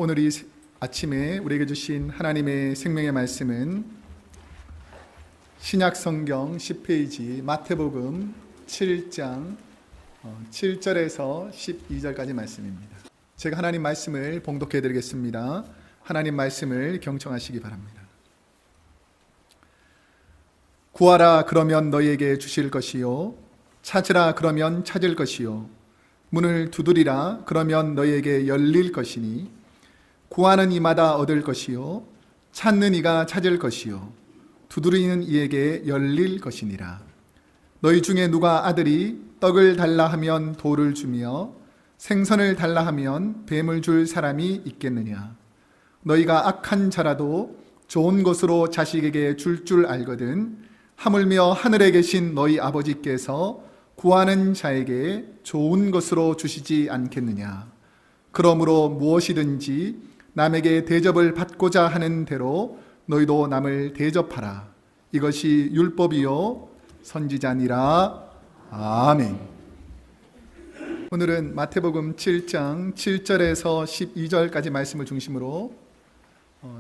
오늘 이 아침에 우리에게 주신 하나님의 생명의 말씀은 신약성경 10페이지 마태복음 7장 7절에서 12절까지 말씀입니다. 제가 하나님 말씀을 봉독해 드리겠습니다. 하나님 말씀을 경청하시기 바랍니다. 구하라 그러면 너희에게 주실 것이요 찾으라 그러면 찾을 것이요 문을 두드리라 그러면 너희에게 열릴 것이니 구하는 이마다 얻을 것이요 찾는 이가 찾을 것이요 두드리는 이에게 열릴 것이니라. 너희 중에 누가 아들이 떡을 달라 하면 돌을 주며 생선을 달라 하면 뱀을 줄 사람이 있겠느냐. 너희가 악한 자라도 좋은 것으로 자식에게 줄 알거든 하물며 하늘에 계신 너희 아버지께서 구하는 자에게 좋은 것으로 주시지 않겠느냐. 그러므로 무엇이든지 남에게 대접을 받고자 하는 대로 너희도 남을 대접하라. 이것이 율법이요 선지자니라. 아멘. 오늘은 마태복음 7장 7절에서 12절까지 말씀을 중심으로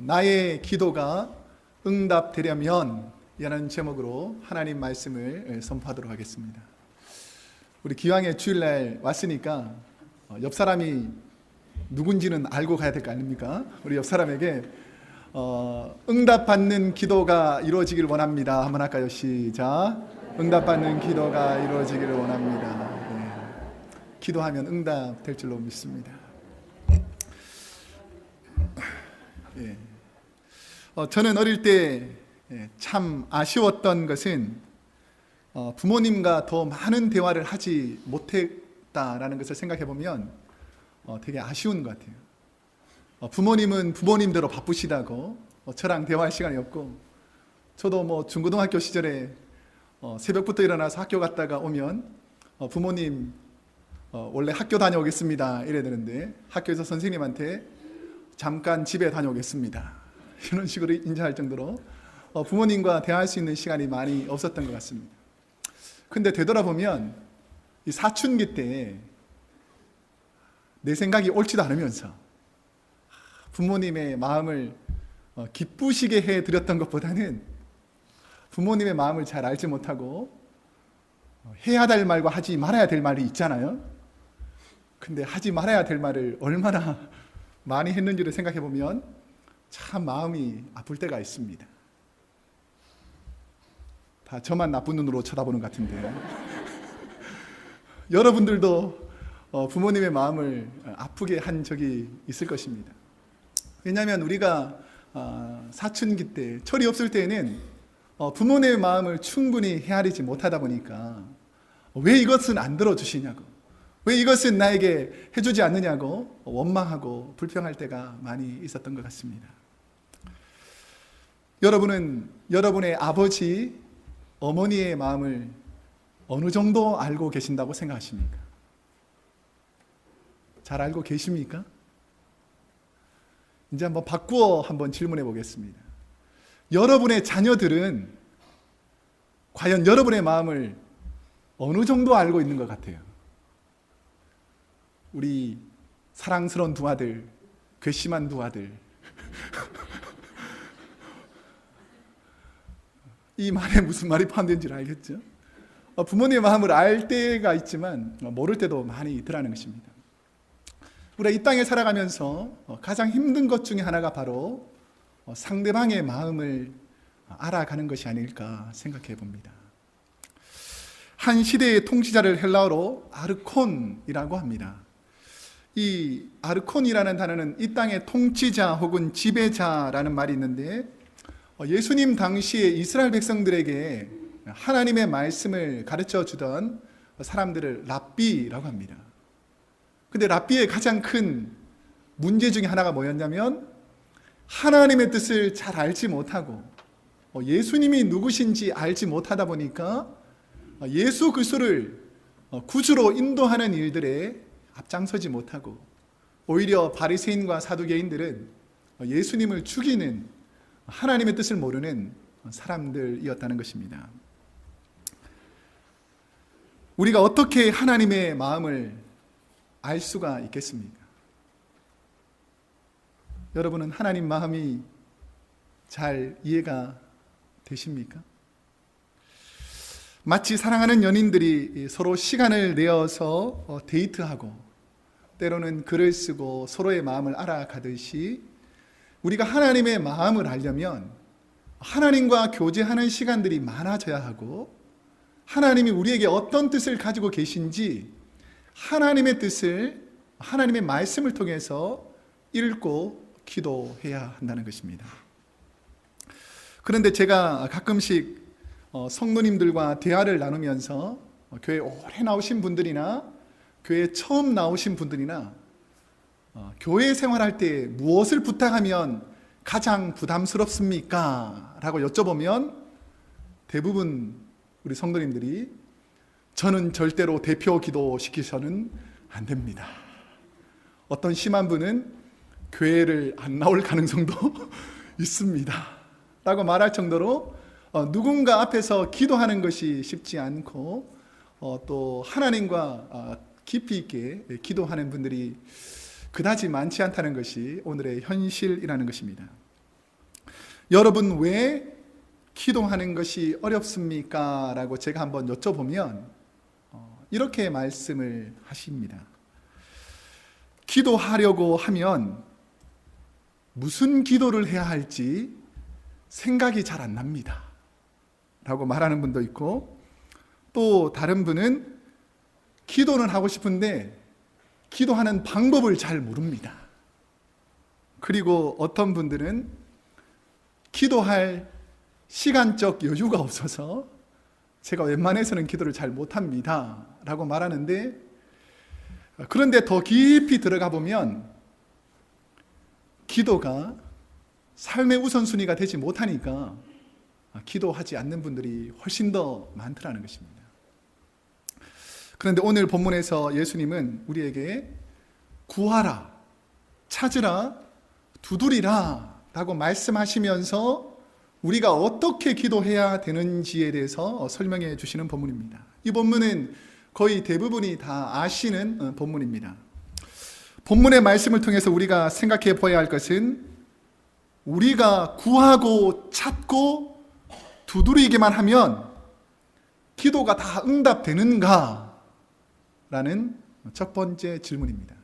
나의 기도가 응답되려면 이라는 제목으로 하나님 말씀을 선포하도록 하겠습니다. 우리 기왕에 주일날 왔으니까 옆 사람이 누군지는 알고 가야 될 거 아닙니까? 우리 옆 사람에게 응답받는 기도가 이루어지기를 원합니다. 한번 할까요? 시작. 응답받는 기도가 이루어지기를 원합니다. 네. 기도하면 응답될 줄로 믿습니다. 예. 저는 어릴 때 참 아쉬웠던 것은 부모님과 더 많은 대화를 하지 못했다라는 것을 생각해 보면 되게 아쉬운 것 같아요. 부모님은 부모님대로 바쁘시다고 저랑 대화할 시간이 없고, 저도 중고등학교 시절에 새벽부터 일어나서 학교 갔다가 오면 부모님 원래 학교 다녀오겠습니다 이래야 되는데 학교에서 선생님한테 잠깐 집에 다녀오겠습니다 이런 식으로 인사할 정도로 부모님과 대화할 수 있는 시간이 많이 없었던 것 같습니다. 근데 되돌아보면 이 사춘기 때 내 생각이 옳지도 않으면서 부모님의 마음을 기쁘시게 해드렸던 것보다는 부모님의 마음을 잘 알지 못하고 해야 될 말과 하지 말아야 될 말이 있잖아요. 근데 하지 말아야 될 말을 얼마나 많이 했는지를 생각해 보면 참 마음이 아플 때가 있습니다. 다 저만 나쁜 눈으로 쳐다보는 것 같은데 여러분들도 부모님의 마음을 아프게 한 적이 있을 것입니다. 왜냐하면 우리가 사춘기 때, 철이 없을 때에는 부모님의 마음을 충분히 헤아리지 못하다 보니까 왜 이것은 안 들어주시냐고, 왜 이것은 나에게 해주지 않느냐고 원망하고 불평할 때가 많이 있었던 것 같습니다. 여러분은 여러분의 아버지, 어머니의 마음을 어느 정도 알고 계신다고 생각하십니까? 잘 알고 계십니까? 이제 한번 바꾸어 질문해 보겠습니다. 여러분의 자녀들은 과연 여러분의 마음을 어느 정도 알고 있는 것 같아요? 우리 사랑스러운 두 아들, 괘씸한 두 아들. 이 말에 무슨 말이 포함된지를 알겠죠? 부모님의 마음을 알 때가 있지만 모를 때도 많이 있더라는 것입니다. 우리가 이 땅에 살아가면서 가장 힘든 것 중에 하나가 바로 상대방의 마음을 알아가는 것이 아닐까 생각해 봅니다. 한 시대의 통치자를 헬라어로 아르콘이라고 합니다. 이 아르콘이라는 단어는 이 땅의 통치자 혹은 지배자라는 말이 있는데, 예수님 당시에 이스라엘 백성들에게 하나님의 말씀을 가르쳐 주던 사람들을 랍비라고 합니다. 근데 랍비의 가장 큰 문제 중에 하나가 뭐였냐면 하나님의 뜻을 잘 알지 못하고 예수님이 누구신지 알지 못하다 보니까 예수 그리스도를 구주로 인도하는 일들에 앞장서지 못하고 오히려 바리새인과 사두개인들은 예수님을 죽이는 하나님의 뜻을 모르는 사람들이었다는 것입니다. 우리가 어떻게 하나님의 마음을 알 수가 있겠습니까? 여러분은 하나님 마음이 잘 이해가 되십니까? 마치 사랑하는 연인들이 서로 시간을 내어서 데이트하고 때로는 글을 쓰고 서로의 마음을 알아가듯이 우리가 하나님의 마음을 알려면 하나님과 교제하는 시간들이 많아져야 하고 하나님이 우리에게 어떤 뜻을 가지고 계신지 하나님의 뜻을 하나님의 말씀을 통해서 읽고 기도해야 한다는 것입니다. 그런데 제가 가끔씩 성도님들과 대화를 나누면서 교회 오래 나오신 분들이나 교회 처음 나오신 분들이나 교회 생활할 때 무엇을 부탁하면 가장 부담스럽습니까? 라고 여쭤보면 대부분 우리 성도님들이 저는 절대로 대표 기도 시키셔는 안 됩니다. 어떤 심한 분은 교회를 안 나올 가능성도 있습니다. 라고 말할 정도로 누군가 앞에서 기도하는 것이 쉽지 않고 또 하나님과 깊이 있게 기도하는 분들이 그다지 많지 않다는 것이 오늘의 현실이라는 것입니다. 여러분 왜 기도하는 것이 어렵습니까? 라고 제가 한번 여쭤보면 이렇게 말씀을 하십니다. 기도하려고 하면 무슨 기도를 해야 할지 생각이 잘 안 납니다. 라고 말하는 분도 있고 또 다른 분은 기도는 하고 싶은데 기도하는 방법을 잘 모릅니다. 그리고 어떤 분들은 기도할 시간적 여유가 없어서 제가 웬만해서는 기도를 잘 못합니다. 라고 말하는데 그런데 더 깊이 들어가 보면 기도가 삶의 우선순위가 되지 못하니까 기도하지 않는 분들이 훨씬 더 많더라는 것입니다. 그런데 오늘 본문에서 예수님은 우리에게 구하라, 찾으라, 두드리라 라고 말씀하시면서 우리가 어떻게 기도해야 되는지에 대해서 설명해 주시는 본문입니다. 이 본문은 거의 대부분이 다 아시는 본문입니다. 본문의 말씀을 통해서 우리가 생각해 보아야 할 것은 우리가 구하고 찾고 두드리기만 하면 기도가 다 응답되는가? 라는 첫 번째 질문입니다.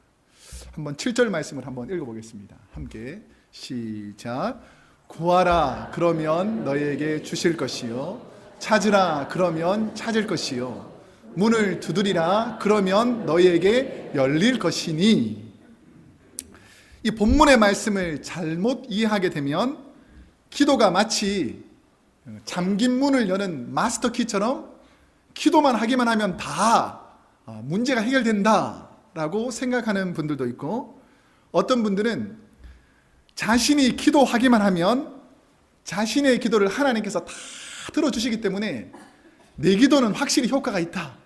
한번 7절 말씀을 한번 읽어보겠습니다. 함께 시작. 구하라 그러면 너희에게 주실 것이요 찾으라 그러면 찾을 것이요 문을 두드리라 그러면 너희에게 열릴 것이니. 이 본문의 말씀을 잘못 이해하게 되면 기도가 마치 잠긴 문을 여는 마스터키처럼 기도만 하기만 하면 다 문제가 해결된다 라고 생각하는 분들도 있고 어떤 분들은 자신이 기도하기만 하면 자신의 기도를 하나님께서 다 들어주시기 때문에 내 기도는 확실히 효과가 있다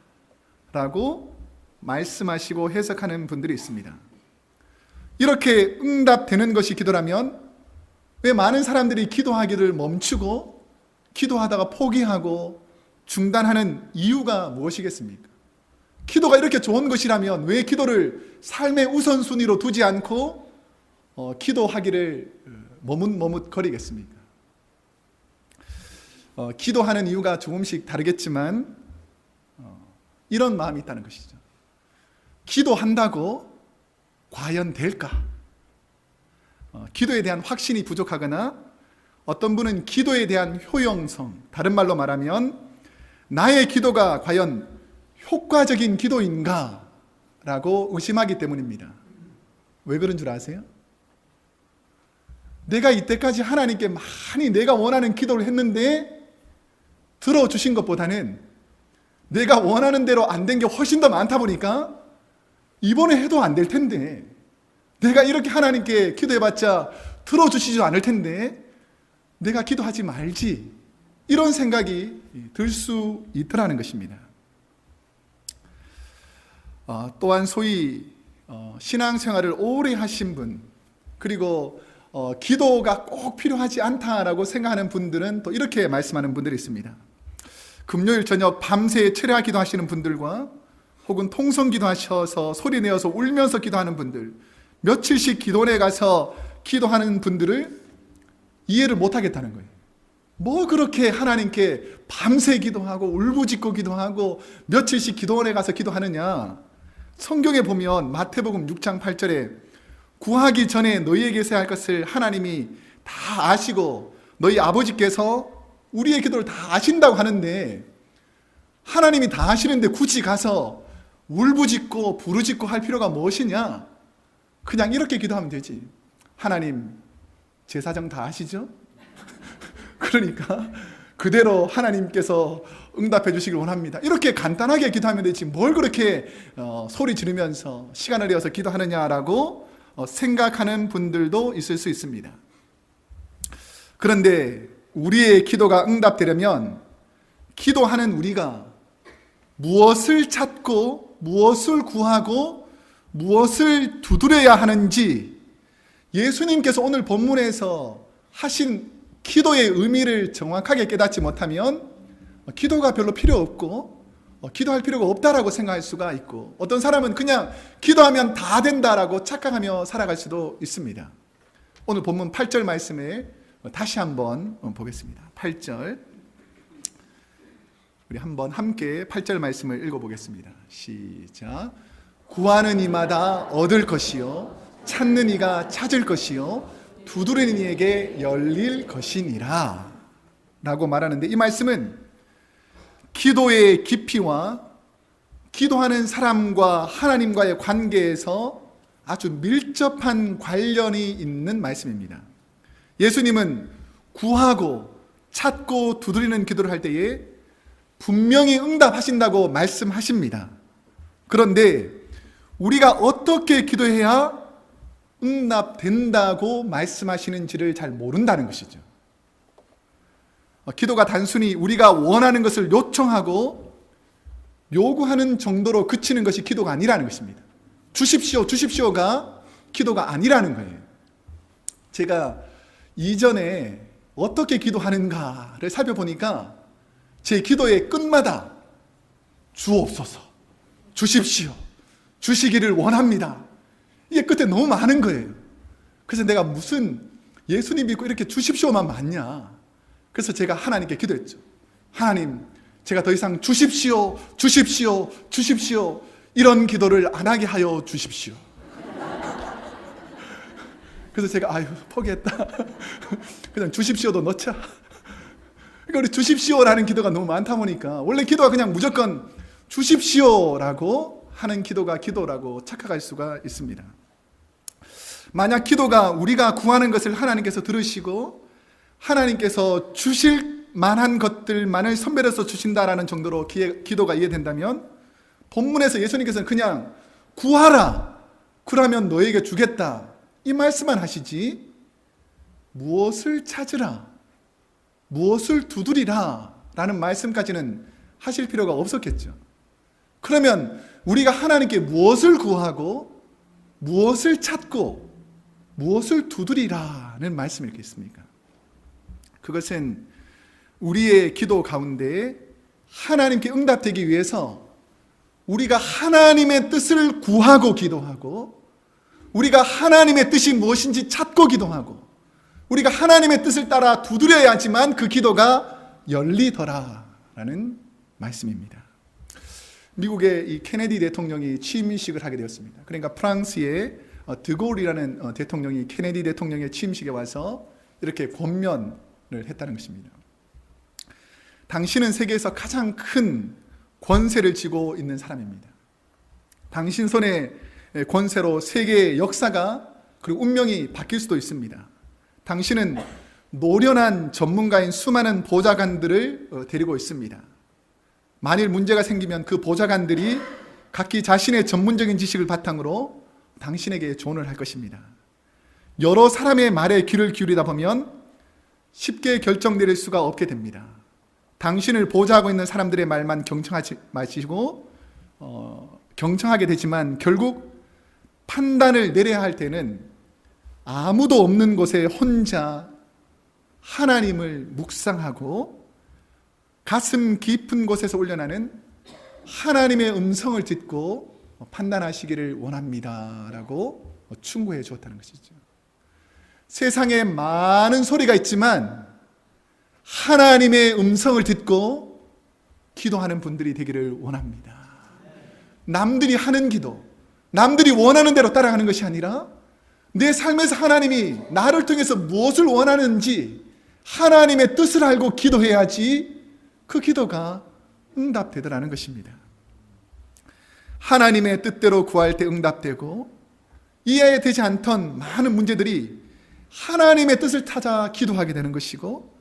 라고 말씀하시고 해석하는 분들이 있습니다. 이렇게 응답되는 것이 기도라면 왜 많은 사람들이 기도하기를 멈추고 기도하다가 포기하고 중단하는 이유가 무엇이겠습니까? 기도가 이렇게 좋은 것이라면 왜 기도를 삶의 우선순위로 두지 않고 기도하기를 머뭇머뭇거리겠습니까? 기도하는 이유가 조금씩 다르겠지만 이런 마음이 있다는 것이죠. 기도한다고 과연 될까? 기도에 대한 확신이 부족하거나 어떤 분은 기도에 대한 효용성, 다른 말로 말하면 나의 기도가 과연 효과적인 기도인가? 라고 의심하기 때문입니다. 왜 그런 줄 아세요? 내가 이때까지 하나님께 많이 내가 원하는 기도를 했는데 들어주신 것보다는 내가 원하는 대로 안 된 게 훨씬 더 많다 보니까 이번에 해도 안 될 텐데 내가 이렇게 하나님께 기도해봤자 들어주시지 않을 텐데 내가 기도하지 말지 이런 생각이 들 수 있더라는 것입니다. 또한 소위 신앙생활을 오래 하신 분 그리고 기도가 꼭 필요하지 않다라고 생각하는 분들은 또 이렇게 말씀하는 분들이 있습니다. 금요일 저녁 밤새 철야 기도하시는 분들과 혹은 통성 기도하셔서 소리 내어서 울면서 기도하는 분들, 며칠씩 기도원에 가서 기도하는 분들을 이해를 못하겠다는 거예요. 뭐 그렇게 하나님께 밤새 기도하고 울부짖고 기도하고 며칠씩 기도원에 가서 기도하느냐. 성경에 보면 마태복음 6장 8절에 구하기 전에 너희에게서 할 것을 하나님이 다 아시고 너희 아버지께서 우리의 기도를 다 아신다고 하는데, 하나님이 다 아시는데 굳이 가서 울부짖고 부르짖고 할 필요가 무엇이냐. 그냥 이렇게 기도하면 되지. 하나님, 제 사정 다 아시죠? 그러니까 그대로 하나님께서 응답해 주시길 원합니다. 이렇게 간단하게 기도하면 되지 뭘 그렇게 소리 지르면서 시간을 내어서 기도하느냐라고 생각하는 분들도 있을 수 있습니다. 그런데 우리의 기도가 응답되려면 기도하는 우리가 무엇을 찾고 무엇을 구하고 무엇을 두드려야 하는지 예수님께서 오늘 본문에서 하신 기도의 의미를 정확하게 깨닫지 못하면 기도가 별로 필요 없고 기도할 필요가 없다라고 생각할 수가 있고, 어떤 사람은 그냥 기도하면 다 된다라고 착각하며 살아갈 수도 있습니다. 오늘 본문 8절 말씀을 다시 한번 보겠습니다. 8절, 우리 한번 함께 8절 말씀을 읽어보겠습니다. 시작. 구하는 이마다 얻을 것이요 찾는 이가 찾을 것이요 두드리는 이에게 열릴 것이니라 라고 말하는데, 이 말씀은 기도의 깊이와 기도하는 사람과 하나님과의 관계에서 아주 밀접한 관련이 있는 말씀입니다. 예수님은 구하고 찾고 두드리는 기도를 할 때에 분명히 응답하신다고 말씀하십니다. 그런데 우리가 어떻게 기도해야 응답된다고 말씀하시는지를 잘 모른다는 것이죠. 기도가 단순히 우리가 원하는 것을 요청하고 요구하는 정도로 그치는 것이 기도가 아니라는 것입니다. 주십시오, 주십시오가 기도가 아니라는 거예요. 제가 이전에 어떻게 기도하는가를 살펴보니까 제 기도의 끝마다 주옵소서, 주십시오, 주시기를 원합니다, 이게 끝에 너무 많은 거예요. 그래서 내가 무슨 예수님 믿고 이렇게 주십시오만 많냐. 그래서 제가 하나님께 기도했죠. 하나님, 제가 더 이상 주십시오, 주십시오, 주십시오 이런 기도를 안 하게 하여 주십시오. 그래서 제가 포기했다. 그냥 주십시오도 넣자. 그러니까 우리 주십시오라는 기도가 너무 많다 보니까 원래 기도가 그냥 무조건 주십시오라고 하는 기도가 기도라고 착각할 수가 있습니다. 만약 기도가 우리가 구하는 것을 하나님께서 들으시고 하나님께서 주실 만한 것들만을 선별해서 주신다라는 정도로 기도가 이해된다면 본문에서 예수님께서는 그냥 구하라, 그러면 너에게 주겠다 이 말씀만 하시지 무엇을 찾으라, 무엇을 두드리라 라는 말씀까지는 하실 필요가 없었겠죠. 그러면 우리가 하나님께 무엇을 구하고 무엇을 찾고 무엇을 두드리라는 말씀이겠습니까? 그것은 우리의 기도 가운데 하나님께 응답되기 위해서 우리가 하나님의 뜻을 구하고 기도하고, 우리가 하나님의 뜻이 무엇인지 찾고 기도하고, 우리가 하나님의 뜻을 따라 두드려야 하지만 그 기도가 열리더라라는 말씀입니다. 미국의 이 케네디 대통령이 취임식을 하게 되었습니다. 그러니까 프랑스의 드골이라는 대통령이 케네디 대통령의 취임식에 와서 이렇게 권면을 했다는 것입니다. 당신은 세계에서 가장 큰 권세를 쥐고 있는 사람입니다. 당신 손의 권세로 세계의 역사가 그리고 운명이 바뀔 수도 있습니다. 당신은 노련한 전문가인 수많은 보좌관들을 데리고 있습니다. 만일 문제가 생기면 그 보좌관들이 각기 자신의 전문적인 지식을 바탕으로 당신에게 조언을 할 것입니다. 여러 사람의 말에 귀를 기울이다 보면 쉽게 결정 내릴 수가 없게 됩니다. 당신을 보좌하고 있는 사람들의 말만 경청하지 마시고 경청하게 되지만 결국 판단을 내려야 할 때는 아무도 없는 곳에 혼자 하나님을 묵상하고 가슴 깊은 곳에서 울려나는 하나님의 음성을 듣고 판단하시기를 원합니다라고 충고해 주었다는 것이죠. 세상에 많은 소리가 있지만 하나님의 음성을 듣고 기도하는 분들이 되기를 원합니다. 남들이 하는 기도, 남들이 원하는 대로 따라가는 것이 아니라 내 삶에서 하나님이 나를 통해서 무엇을 원하는지 하나님의 뜻을 알고 기도해야지 그 기도가 응답되더라는 것입니다. 하나님의 뜻대로 구할 때 응답되고 이해되지 않던 많은 문제들이 하나님의 뜻을 찾아 기도하게 되는 것이고,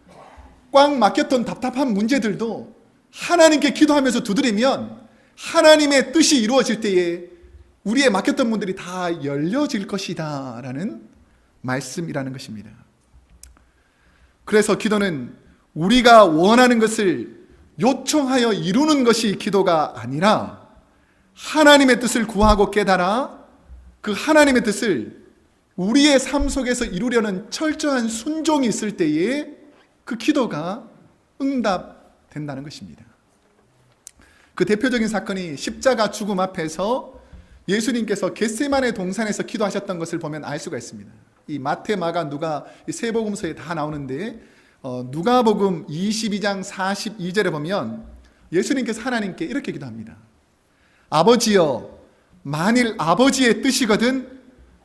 꽉 막혔던 답답한 문제들도 하나님께 기도하면서 두드리면 하나님의 뜻이 이루어질 때에 우리의 막혔던 문들이 다 열려질 것이다 라는 말씀이라는 것입니다. 그래서 기도는 우리가 원하는 것을 요청하여 이루는 것이 기도가 아니라 하나님의 뜻을 구하고 깨달아 그 하나님의 뜻을 우리의 삶 속에서 이루려는 철저한 순종이 있을 때에 그 기도가 응답된다는 것입니다. 그 대표적인 사건이 십자가 죽음 앞에서 예수님께서 겟세마네 동산에서 기도하셨던 것을 보면 알 수가 있습니다. 이 마태, 마가, 누가 세 복음서에 다 나오는데 누가복음 22장 42절에 보면 예수님께서 하나님께 이렇게 기도합니다. 아버지여, 만일 아버지의 뜻이거든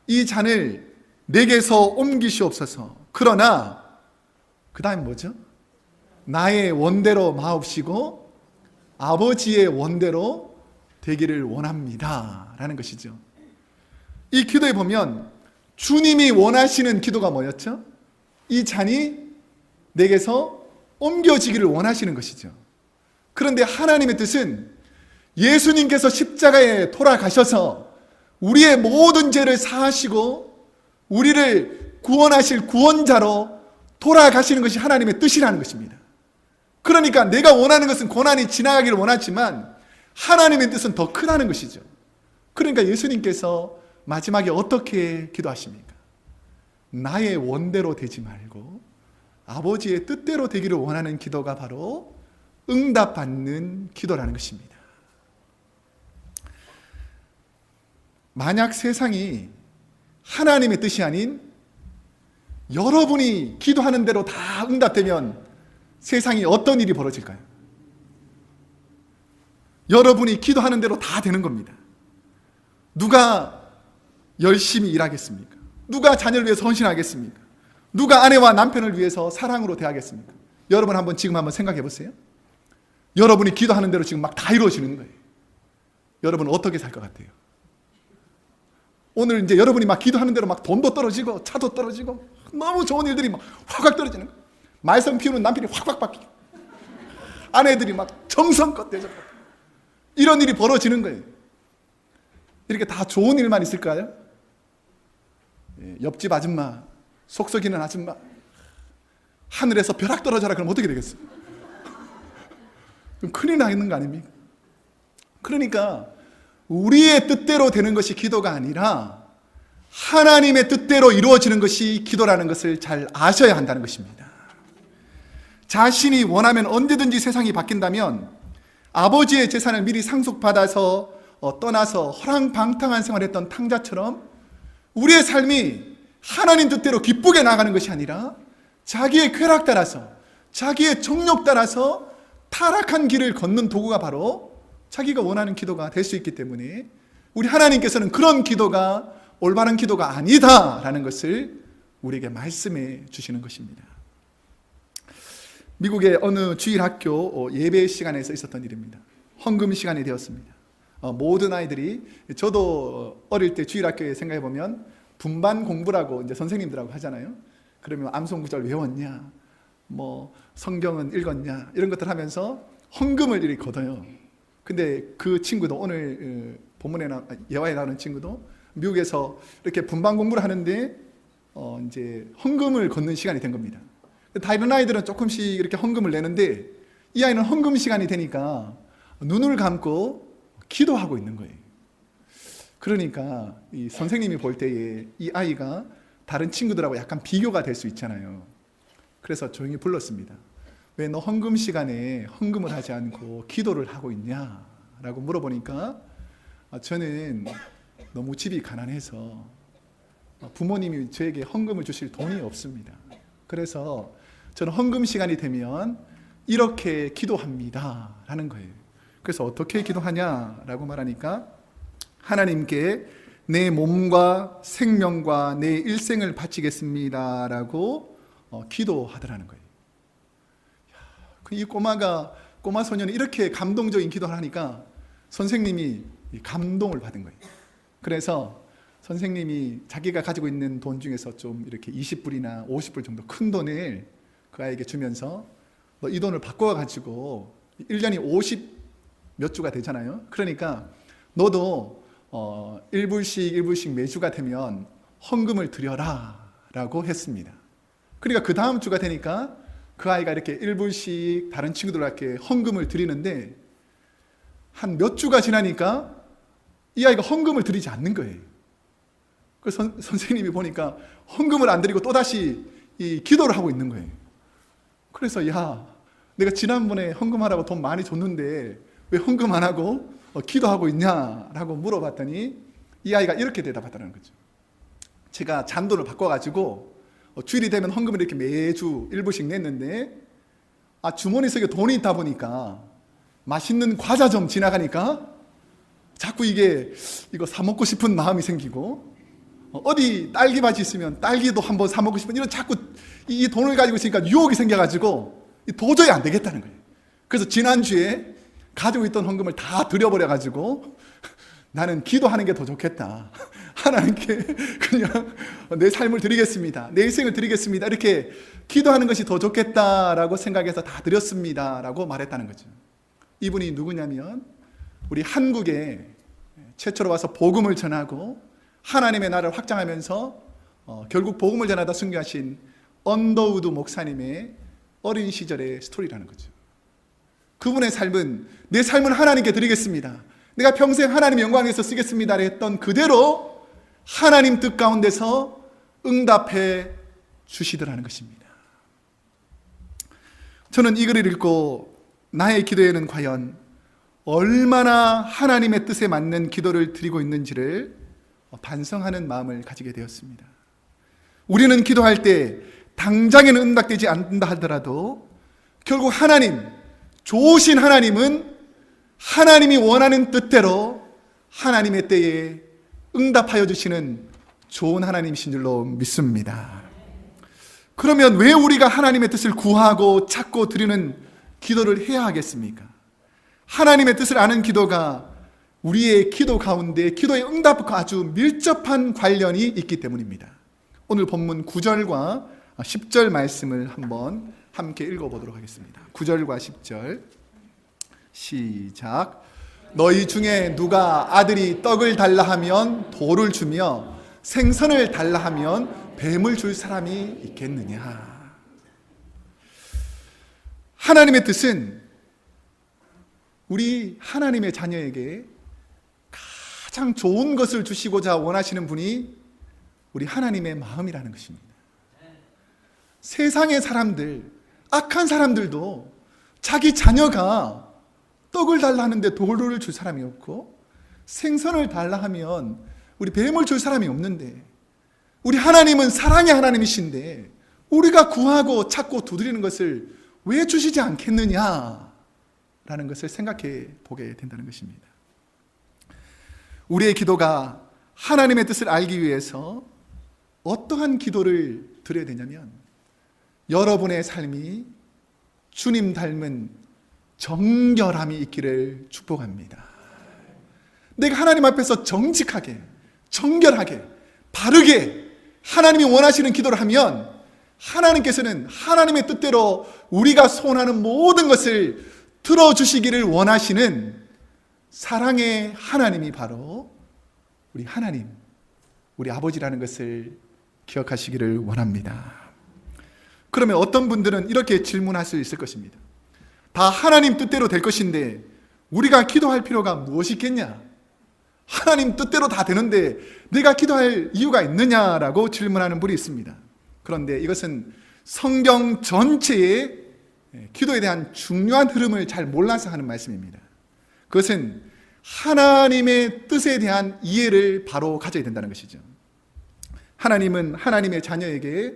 이 잔을 내게서 옮기시옵소서. 그러나 그 다음 뭐죠? 나의 원대로 마옵시고 아버지의 원대로 되기를 원합니다 라는 것이죠. 이 기도에 보면 주님이 원하시는 기도가 뭐였죠? 이 잔이 내게서 옮겨지기를 원하시는 것이죠. 그런데 하나님의 뜻은 예수님께서 십자가에 돌아가셔서 우리의 모든 죄를 사하시고 우리를 구원하실 구원자로 돌아가시는 것이 하나님의 뜻이라는 것입니다. 그러니까 내가 원하는 것은 고난이 지나가기를 원하지만 하나님의 뜻은 더 크다는 것이죠. 그러니까 예수님께서 마지막에 어떻게 기도하십니까? 나의 원대로 되지 말고 아버지의 뜻대로 되기를 원하는 기도가 바로 응답받는 기도라는 것입니다. 만약 세상이 하나님의 뜻이 아닌 여러분이 기도하는 대로 다 응답되면 세상이 어떤 일이 벌어질까요? 여러분이 기도하는 대로 다 되는 겁니다. 누가 열심히 일하겠습니까? 누가 자녀를 위해서 헌신하겠습니까? 누가 아내와 남편을 위해서 사랑으로 대하겠습니까? 여러분 지금 한번 생각해 보세요. 여러분이 기도하는 대로 지금 막 다 이루어지는 거예요. 여러분 어떻게 살 것 같아요? 오늘 이제 여러분이 막 기도하는 대로 막 돈도 떨어지고 차도 떨어지고 너무 좋은 일들이 막 확확 떨어지는 거예요. 말썽 피우는 남편이 확확 바뀌고 아내들이 막 정성껏 대접하고 이런 일이 벌어지는 거예요. 이렇게 다 좋은 일만 있을까요? 옆집 아줌마, 속 썩이는 아줌마, 하늘에서 벼락 떨어져라 그러면 어떻게 되겠어요? 그럼 큰일 나는 거 아닙니까? 그러니까 우리의 뜻대로 되는 것이 기도가 아니라 하나님의 뜻대로 이루어지는 것이 기도라는 것을 잘 아셔야 한다는 것입니다. 자신이 원하면 언제든지 세상이 바뀐다면 아버지의 재산을 미리 상속받아서 떠나서 허랑방탕한 생활을 했던 탕자처럼 우리의 삶이 하나님 뜻대로 기쁘게 나가는 것이 아니라 자기의 쾌락 따라서 자기의 정욕 따라서 타락한 길을 걷는 도구가 바로 자기가 원하는 기도가 될 수 있기 때문에 우리 하나님께서는 그런 기도가 올바른 기도가 아니다라는 것을 우리에게 말씀해 주시는 것입니다. 미국의 어느 주일학교 예배 시간에서 있었던 일입니다. 헌금 시간이 되었습니다. 모든 아이들이, 저도 어릴 때 주일학교에 생각해 보면 분반 공부라고 이제 선생님들하고 하잖아요. 그러면 암송구절 외웠냐, 뭐 성경은 읽었냐 이런 것들 하면서 헌금을 이렇게 걷어요. 근데 그 친구도 오늘 본문에 예화에 나오는 친구도 미국에서 이렇게 분반 공부를 하는데 이제 헌금을 걷는 시간이 된 겁니다. 다른 아이들은 조금씩 이렇게 헌금을 내는데 이 아이는 헌금 시간이 되니까 눈을 감고 기도하고 있는 거예요. 그러니까 이 선생님이 볼 때에 이 아이가 다른 친구들하고 약간 비교가 될 수 있잖아요. 그래서 조용히 불렀습니다. 왜 너 헌금 시간에 헌금을 하지 않고 기도를 하고 있냐? 라고 물어보니까 저는 너무 집이 가난해서 부모님이 저에게 헌금을 주실 돈이 없습니다. 그래서 저는 헌금 시간이 되면 이렇게 기도합니다 라는 거예요. 그래서 어떻게 기도하냐라고 말하니까 하나님께 내 몸과 생명과 내 일생을 바치겠습니다 라고 기도하더라는 거예요. 이 꼬마 소년이 이렇게 감동적인 기도를 하니까 선생님이 감동을 받은 거예요. 그래서 선생님이 자기가 가지고 있는 돈 중에서 좀 이렇게 20불이나 50불 정도 큰 돈을 그 아이에게 주면서 너 이 돈을 바꿔가지고 1년이 50 몇 주가 되잖아요. 그러니까 너도 1불씩 매주가 되면 헌금을 드려라 라고 했습니다. 그러니까 그 다음 주가 되니까 그 아이가 이렇게 1불씩 다른 친구들에게 헌금을 드리는데 한 몇 주가 지나니까 이 아이가 헌금을 드리지 않는 거예요. 그래서 선생님이 보니까 헌금을 안 드리고 또다시 이 기도를 하고 있는 거예요. 그래서 야, 내가 지난번에 헌금하라고 돈 많이 줬는데 왜 헌금 안 하고 기도하고 있냐라고 물어봤더니 이 아이가 이렇게 대답하더라는 거죠. 제가 잔돈을 바꿔가지고 주일이 되면 헌금을 이렇게 매주 1불씩 냈는데 주머니 속에 돈이 있다 보니까 맛있는 과자점 지나가니까 자꾸 이거 사 먹고 싶은 마음이 생기고 어디 딸기밭이 있으면 딸기도 한번 사 먹고 싶은 이런 자꾸 이 돈을 가지고 있으니까 유혹이 생겨가지고 도저히 안 되겠다는 거예요. 그래서 지난주에 가지고 있던 헌금을 다 들여버려가지고 나는 기도하는 게 더 좋겠다. 하나님께 그냥 내 삶을 드리겠습니다. 내 인생을 드리겠습니다. 이렇게 기도하는 것이 더 좋겠다라고 생각해서 다 드렸습니다. 라고 말했다는 거죠. 이분이 누구냐면 우리 한국에 최초로 와서 복음을 전하고 하나님의 나라를 확장하면서 결국 복음을 전하다 순교하신 언더우드 목사님의 어린 시절의 스토리라는 거죠. 그분의 삶은 내 삶을 하나님께 드리겠습니다. 내가 평생 하나님의 영광을 위해서 쓰겠습니다 했던 그대로 하나님 뜻 가운데서 응답해 주시더라는 것입니다. 저는 이 글을 읽고 나의 기도에는 과연 얼마나 하나님의 뜻에 맞는 기도를 드리고 있는지를 반성하는 마음을 가지게 되었습니다. 우리는 기도할 때 당장에는 응답되지 않는다 하더라도 결국 좋으신 하나님은 하나님이 원하는 뜻대로 하나님의 때에 응답하여 주시는 좋은 하나님이신 줄로 믿습니다. 그러면 왜 우리가 하나님의 뜻을 구하고 찾고 드리는 기도를 해야 하겠습니까? 하나님의 뜻을 아는 기도가 우리의 기도 가운데 기도의 응답과 아주 밀접한 관련이 있기 때문입니다. 오늘 본문 9절과 10절 말씀을 한번 함께 읽어보도록 하겠습니다. 9절과 10절 시작. 너희 중에 누가 아들이 떡을 달라 하면 돌을 주며 생선을 달라 하면 뱀을 줄 사람이 있겠느냐. 하나님의 뜻은 우리 하나님의 자녀에게 가장 좋은 것을 주시고자 원하시는 분이 우리 하나님의 마음이라는 것입니다. 세상의 사람들, 악한 사람들도 자기 자녀가 떡을 달라 하는데 돌을 줄 사람이 없고 생선을 달라 하면 우리 뱀을 줄 사람이 없는데 우리 하나님은 사랑의 하나님이신데 우리가 구하고 찾고 두드리는 것을 왜 주시지 않겠느냐라는 것을 생각해 보게 된다는 것입니다. 우리의 기도가 하나님의 뜻을 알기 위해서 어떠한 기도를 드려야 되냐면 여러분의 삶이 주님 닮은 정결함이 있기를 축복합니다. 내가 하나님 앞에서 정직하게, 정결하게, 바르게 하나님이 원하시는 기도를 하면 하나님께서는 하나님의 뜻대로 우리가 소원하는 모든 것을 들어주시기를 원하시는 사랑의 하나님이 바로 우리 하나님, 우리 아버지라는 것을 기억하시기를 원합니다. 그러면 어떤 분들은 이렇게 질문할 수 있을 것입니다. 다 하나님 뜻대로 될 것인데 우리가 기도할 필요가 무엇이 있겠냐? 하나님 뜻대로 다 되는데 내가 기도할 이유가 있느냐라고 질문하는 분이 있습니다. 그런데 이것은 성경 전체의 기도에 대한 중요한 흐름을 잘 몰라서 하는 말씀입니다. 그것은 하나님의 뜻에 대한 이해를 바로 가져야 된다는 것이죠. 하나님은 하나님의 자녀에게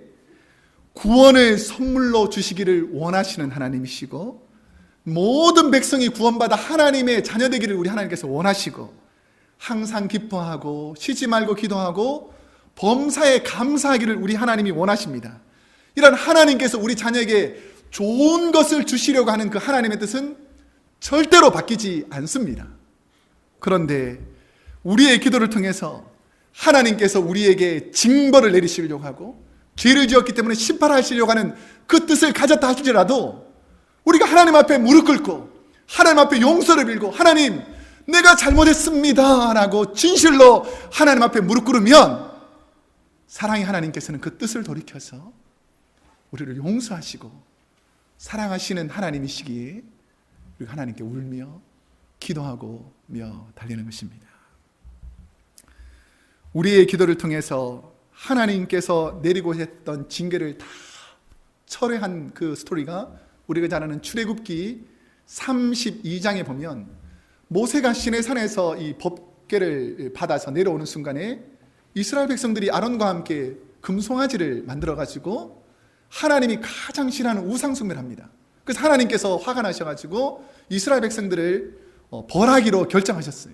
구원을 선물로 주시기를 원하시는 하나님이시고, 모든 백성이 구원받아 하나님의 자녀 되기를 우리 하나님께서 원하시고, 항상 기뻐하고 쉬지 말고 기도하고 범사에 감사하기를 우리 하나님이 원하십니다. 이런 하나님께서 우리 자녀에게 좋은 것을 주시려고 하는 그 하나님의 뜻은 절대로 바뀌지 않습니다. 그런데 우리의 기도를 통해서 하나님께서 우리에게 징벌을 내리시려고 하고 죄를 지었기 때문에 심판하시려고 하는 그 뜻을 가졌다 할지라도, 우리가 하나님 앞에 무릎 꿇고 하나님 앞에 용서를 빌고 하나님 내가 잘못했습니다 라고 진실로 하나님 앞에 무릎 꿇으면, 사랑의 하나님께서는 그 뜻을 돌이켜서 우리를 용서하시고 사랑하시는 하나님이시기에 우리가 하나님께 울며 기도하고 달리는 것입니다. 우리의 기도를 통해서 하나님께서 내리고 했던 징계를 다 철회한 그 스토리가 우리가 잘 아는 출애굽기 32장에 보면, 모세가 시내산에서 이 법궤를 받아서 내려오는 순간에 이스라엘 백성들이 아론과 함께 금송아지를 만들어가지고 하나님이 가장 싫어하는 우상 숭배를 합니다. 그래서 하나님께서 화가 나셔가지고 이스라엘 백성들을 벌하기로 결정하셨어요.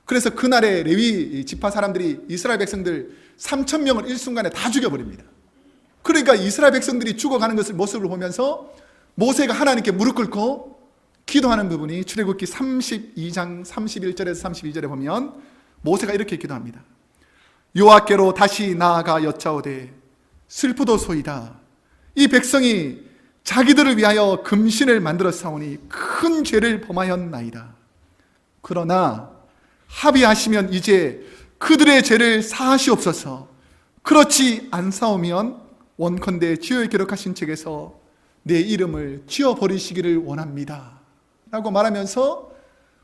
그래서 그날에 레위 지파 사람들이 이스라엘 백성들 3,000명을 일순간에 다 죽여버립니다. 그러니까 이스라엘 백성들이 죽어가는 것을 모습을 보면서 모세가 하나님께 무릎 꿇고 기도하는 부분이 출애굽기 32장 31절에서 32절에 보면 모세가 이렇게 기도합니다. 여호와께로 다시 나아가 여짜오되 슬프도소이다. 이 백성이 자기들을 위하여 금신을 만들어 싸우니 큰 죄를 범하였나이다. 그러나 합의하시면 이제 그들의 죄를 사하시옵소서. 그렇지 않사오면 원컨대 지호에 기록하신 책에서 내 이름을 지워버리시기를 원합니다 라고 말하면서,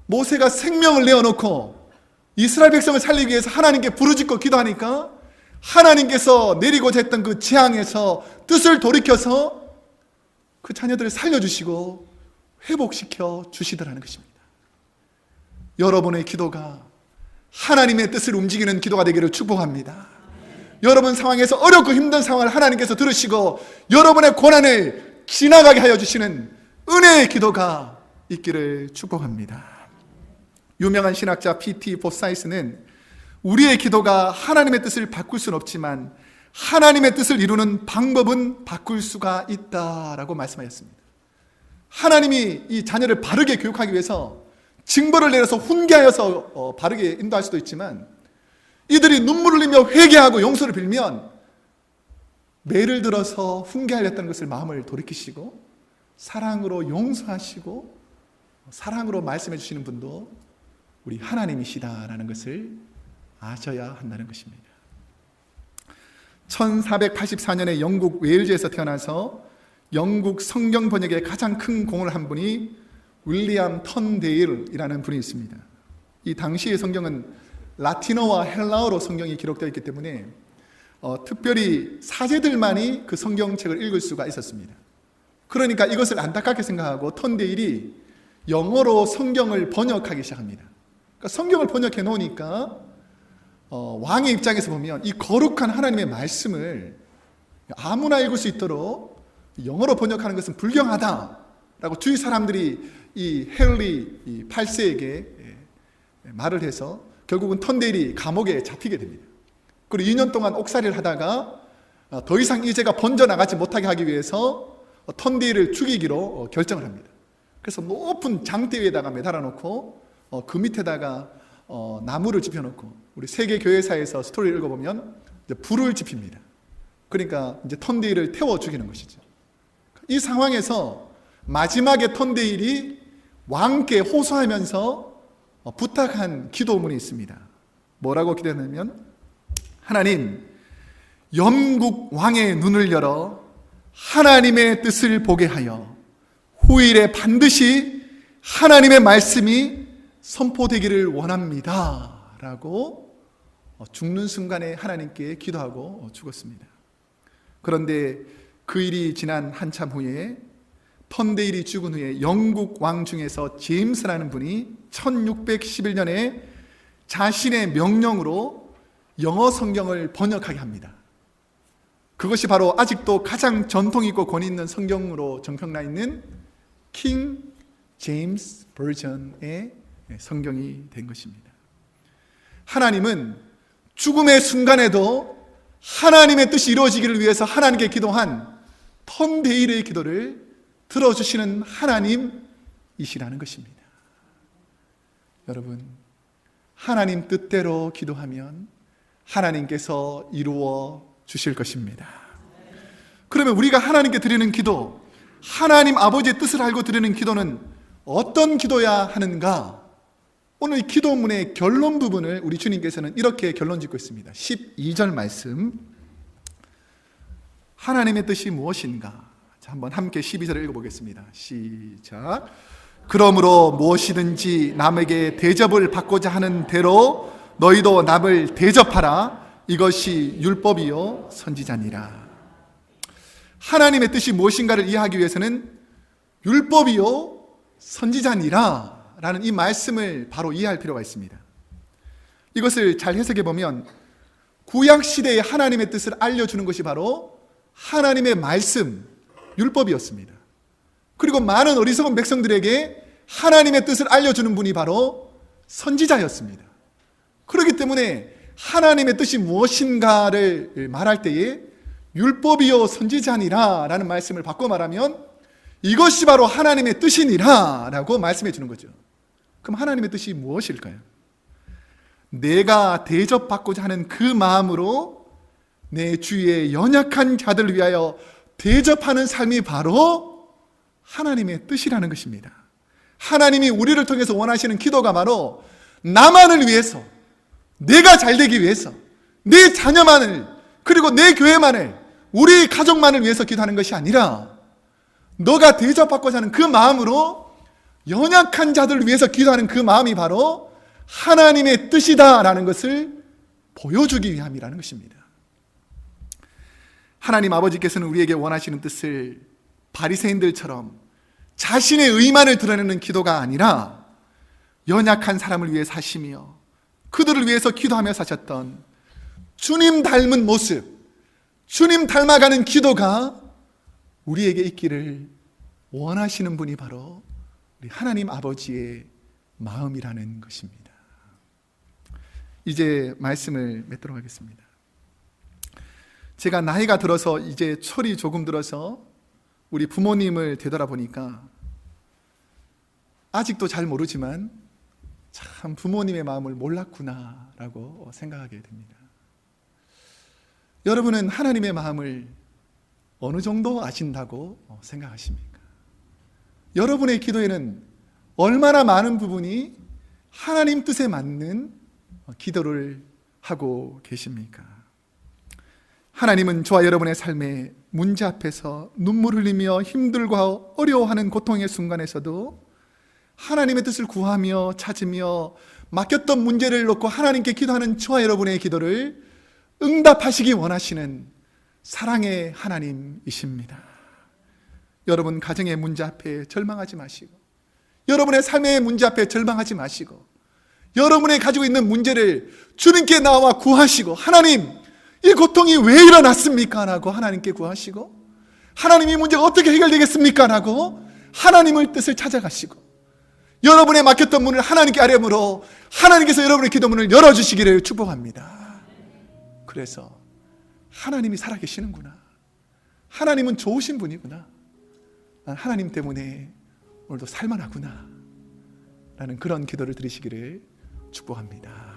모세가 생명을 내어놓고 이스라엘 백성을 살리기 위해서 하나님께 부르짖고 기도하니까 하나님께서 내리고자 했던 그 재앙에서 뜻을 돌이켜서 그 자녀들을 살려주시고 회복시켜 주시더라는 것입니다. 여러분의 기도가 하나님의 뜻을 움직이는 기도가 되기를 축복합니다. 여러분 상황에서 어렵고 힘든 상황을 하나님께서 들으시고 여러분의 고난을 지나가게 하여 주시는 은혜의 기도가 있기를 축복합니다. 유명한 신학자 P.T. 보사이스는 우리의 기도가 하나님의 뜻을 바꿀 수는 없지만 하나님의 뜻을 이루는 방법은 바꿀 수가 있다라고 말씀하셨습니다. 하나님이 이 자녀를 바르게 교육하기 위해서 징벌을 내려서 훈계하여서 바르게 인도할 수도 있지만, 이들이 눈물을 흘리며 회개하고 용서를 빌면 매를 들어서 훈계하였다는 것을 마음을 돌이키시고 사랑으로 용서하시고 사랑으로 말씀해 주시는 분도 우리 하나님이시다라는 것을 아셔야 한다는 것입니다. 1484년에 영국 웨일즈에서 태어나서 영국 성경 번역에 가장 큰 공을 한 분이 윌리엄 턴데일이라는 분이 있습니다. 이 당시의 성경은 라틴어와 헬라어로 성경이 기록되어 있기 때문에 특별히 사제들만이 그 성경책을 읽을 수가 있었습니다. 그러니까 이것을 안타깝게 생각하고 턴데일이 영어로 성경을 번역하기 시작합니다. 그러니까 성경을 번역해 놓으니까 왕의 입장에서 보면 이 거룩한 하나님의 말씀을 아무나 읽을 수 있도록 영어로 번역하는 것은 불경하다라고 주위 사람들이 이 헨리 8세에게 말을 해서 결국은 턴데일이 감옥에 잡히게 됩니다. 그리고 2년 동안 옥살이를 하다가 더 이상 이 죄가 번져나가지 못하게 하기 위해서 턴데일을 죽이기로 결정을 합니다. 그래서 높은 장대 위에다가 매달아 놓고 그 밑에다가 나무를 지펴놓고, 우리 세계 교회사에서 스토리를 읽어보면 이제 불을 지핍니다. 그러니까 이제 턴데일을 태워 죽이는 것이죠. 이 상황에서 마지막에 턴데일이 왕께 호소하면서 부탁한 기도문이 있습니다. 뭐라고 기도했냐면, 하나님, 영국 왕의 눈을 열어 하나님의 뜻을 보게 하여 후일에 반드시 하나님의 말씀이 선포되기를 원합니다 라고 죽는 순간에 하나님께 기도하고 죽었습니다. 그런데 그 일이 지난 한참 후에 턴데일이 죽은 후에 영국 왕 중에서 제임스라는 분이 1611년에 자신의 명령으로 영어 성경을 번역하게 합니다. 그것이 바로 아직도 가장 전통 있고 권위 있는 성경으로 정평나 있는 킹 제임스 버전의 성경이 된 것입니다. 하나님은 죽음의 순간에도 하나님의 뜻이 이루어지기를 위해서 하나님께 기도한 턴데일의 기도를 들어주시는 하나님이시라는 것입니다. 여러분, 하나님 뜻대로 기도하면 하나님께서 이루어 주실 것입니다. 그러면 우리가 하나님께 드리는 기도, 하나님 아버지의 뜻을 알고 드리는 기도는 어떤 기도야 하는가? 오늘 이 기도문의 결론 부분을 우리 주님께서는 이렇게 결론 짓고 있습니다. 12절 말씀, 하나님의 뜻이 무엇인가? 자, 한번 함께 12절을 읽어보겠습니다. 시작. 그러므로 무엇이든지 남에게 대접을 받고자 하는 대로 너희도 남을 대접하라. 이것이 율법이요 선지자니라. 하나님의 뜻이 무엇인가를 이해하기 위해서는 율법이요 선지자니라 라는 이 말씀을 바로 이해할 필요가 있습니다. 이것을 잘 해석해 보면 구약시대의 하나님의 뜻을 알려주는 것이 바로 하나님의 말씀, 율법이었습니다. 그리고 많은 어리석은 백성들에게 하나님의 뜻을 알려주는 분이 바로 선지자였습니다. 그렇기 때문에 하나님의 뜻이 무엇인가를 말할 때에 율법이요 선지자니라 라는 말씀을 바꿔 말하면 이것이 바로 하나님의 뜻이니라 라고 말씀해 주는 거죠. 그럼 하나님의 뜻이 무엇일까요? 내가 대접받고자 하는 그 마음으로 내 주위의 연약한 자들을 위하여 대접하는 삶이 바로 하나님의 뜻이라는 것입니다. 하나님이 우리를 통해서 원하시는 기도가 바로 나만을 위해서, 내가 잘되기 위해서, 내 자녀만을, 그리고 내 교회만을, 우리 가족만을 위해서 기도하는 것이 아니라 너가 대접받고자 하는 그 마음으로 연약한 자들을 위해서 기도하는 그 마음이 바로 하나님의 뜻이다라는 것을 보여주기 위함이라는 것입니다. 하나님 아버지께서는 우리에게 원하시는 뜻을 바리새인들처럼 자신의 의만을 드러내는 기도가 아니라 연약한 사람을 위해 사시며 그들을 위해서 기도하며 사셨던 주님 닮은 모습, 주님 닮아가는 기도가 우리에게 있기를 원하시는 분이 바로 우리 하나님 아버지의 마음이라는 것입니다. 이제 말씀을 맺도록 하겠습니다. 제가 나이가 들어서 이제 철이 조금 들어서 우리 부모님을 되돌아보니까 아직도 잘 모르지만 참 부모님의 마음을 몰랐구나라고 생각하게 됩니다. 여러분은 하나님의 마음을 어느 정도 아신다고 생각하십니까? 여러분의 기도에는 얼마나 많은 부분이 하나님 뜻에 맞는 기도를 하고 계십니까? 하나님은 저와 여러분의 삶의 문제 앞에서 눈물 흘리며 힘들고 어려워하는 고통의 순간에서도 하나님의 뜻을 구하며 찾으며 맡겼던 문제를 놓고 하나님께 기도하는 저와 여러분의 기도를 응답하시기 원하시는 사랑의 하나님이십니다. 여러분 가정의 문제 앞에 절망하지 마시고, 여러분의 삶의 문제 앞에 절망하지 마시고, 여러분이 가지고 있는 문제를 주님께 나와 구하시고, 하나님 이 고통이 왜 일어났습니까? 라고 하나님께 구하시고, 하나님 이 문제가 어떻게 해결되겠습니까? 라고 하나님의 뜻을 찾아가시고, 여러분의 막혔던 문을 하나님께 아뢰므로 하나님께서 여러분의 기도문을 열어주시기를 축복합니다. 그래서 하나님이 살아계시는구나, 하나님은 좋으신 분이구나, 난 하나님 때문에 오늘도 살만하구나 라는 그런 기도를 드리시기를 축복합니다.